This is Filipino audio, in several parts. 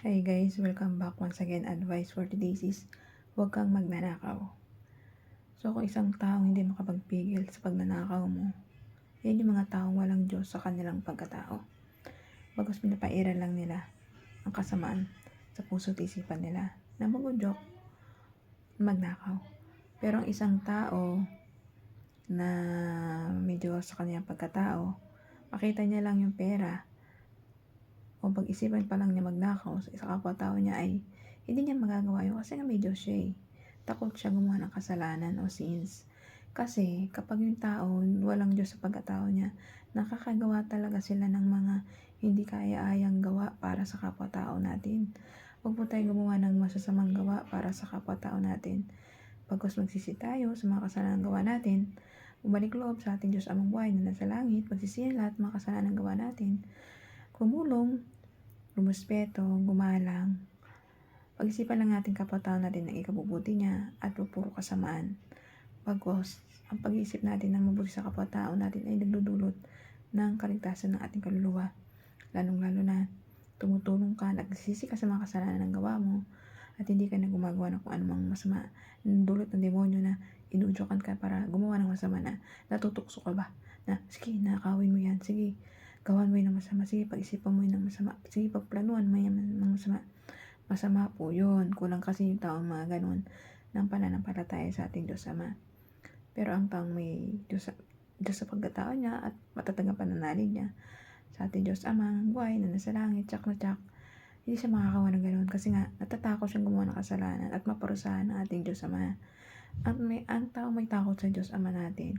Hi guys, welcome back once again. Advice for today's is huwag kang magnanakaw. So kung isang taong hindi makapagpigil sa pagnanakaw mo, yan yung mga taong walang Diyos sa kanilang pagkatao. Bagos pinapairal lang nila ang kasamaan sa puso't isipan nila na magudyok, magnakaw. Pero ang isang tao na may Diyos sa kanilang pagkatao, makita niya lang yung pera o pag-isipan pa lang niya magnakaw sa kapwa-tao niya ay hindi niya magagawa yun kasi nga may Diyos siya eh. Takot siya gumawa ng kasalanan o sins. Kasi kapag yung tao walang Diyos sa pagkatao niya, nakakagawa talaga sila ng mga hindi kaya-ayang gawa para sa kapwa-tao natin. Huwag po tayong gumawa ng masasamang gawa para sa kapwa-tao natin. Pagkos magsisi tayo sa mga kasalanan gawa natin, bumalik loob sa ating Diyos amang buhay na nasa langit, pagsisihan lahat mga kasalanan gawa natin, kumulong, rumuspeto, gumalang, pag-isipan lang natin kapwa-tao natin ang ikabubuti niya at puro kasamaan. Pagkos, ang pag-iisip natin ng mabuti sa kapwa-tao natin ay nagdudulot ng kaligtasan ng ating kaluluwa. Lalong-lalo na tumutulong ka, nagsisisi ka sa mga kasalanan ng gawa mo at hindi ka na gumagawa ng kung anumang masama. Dulot ng demonyo na inudyokan ka para gumawa ng masama na natutukso ka ba? Na, sige, nakawin mo yan. Sige, gawan mo yun ng masama. Sige, pag-isipan mo yun ng masama. Sige, pagplanuhan mo yun ng masama. Masama po yun. Kulang kasi yung taong mga ganun ng pananampalataya sa ating Diyos Ama. Pero ang taong may Diyos sa pagkatao niya at matatag ang pananalig niya sa ating Diyos Ama, ang buhay na nasa langit, tsak na tsak, hindi siya makakawa ng ganun kasi nga natatakot siyang gumawa ng kasalanan at maparusahan ng ating Diyos Ama. Ang tao may takot sa Diyos Ama natin,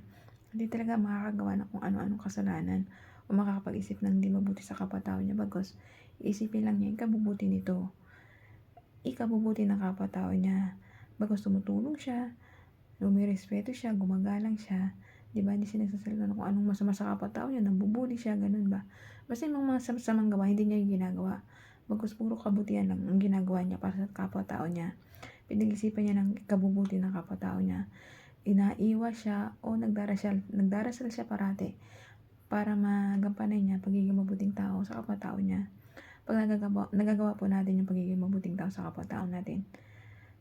hindi talaga makakagawa ng kung ano-anong kasalanan o makakapag-isip ng hindi mabuti sa kapwa-tao niya bagos iisipin lang niya ikabubuti nito, ikabubuti ng kapwa-tao niya. Bagos tumutulong siya, lumirespeto siya, gumagalang siya, di ba? Hindi siya nagsasalita ng kung anong masama sa kapwa-tao niya, nambubuli siya, ganun ba? Basta yung mga masamang gawa, hindi niya yung ginagawa. Bagos puro kabutihan lang ang ginagawa niya para sa kapwa-tao niya. Pinag-isipan niya ng kabubuti ng kapwa-tao niya. Inaiwa siya o nagdarasal siya parati para magampanan niya pagiging mabuting tao sa kapwa-tao niya. Pag nagagawa po natin yung pagiging mabuting tao sa kapwa-tao natin,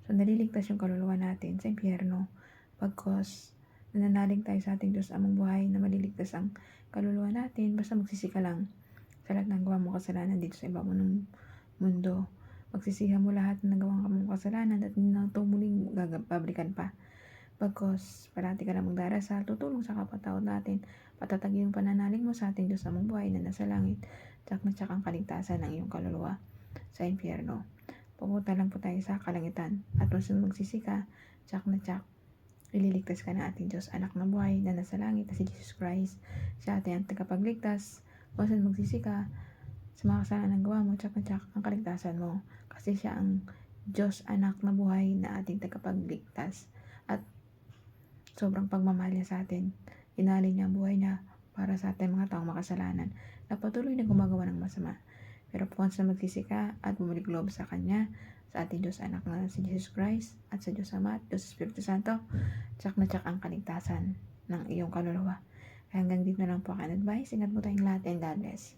so naliligtas yung kaluluwa natin sa impyerno. Pagkos nananalig tayo sa ating Diyos amang buhay na maliligtas ang kaluluwa natin, basta magsisi ka lang sa lahat ng gawa mong kasalanan dito sa ibabaw ng mundo. Magsisihan mo lahat ng nagawa mong kasalanan at hindi na ito muling babalikan pa. Pagkos parati ka lang magdarasal, tutulong sa kapwa-tao natin, patatagin yung pananalig mo sa ating Diyos amang buhay na nasa langit, tsak na tsak ang kaligtasan ng iyong kaluluwa sa impyerno. Pupunta lang po tayo sa kalangitan at once magsisi ka, tsak na tsak, ililigtas ka ng ating Diyos anak na buhay na nasa langit na si Jesus Christ, siya ating ang tagapagligtas. Once magsisi ka sa mga kasalanan ng gawa mo, tsak na tsak ang kaligtasan mo kasi siya ang Diyos anak na buhay na ating tagapagligtas at sobrang pagmamahal niya sa atin. Inalin niya ang buhay niya para sa ating mga taong makasalanan na patuloy na gumagawa ng masama. Pero once na magsisi ka at bumalik loob sa Kanya, sa ating Diyos anak na si Jesus Christ at sa Diyos Ama at Diyos Espiritu Santo, tsak na tsak ang kaligtasan ng iyong kaluluwa. Kaya hanggang dito na lang po ang advice. Ingat po tayong lahat and God bless.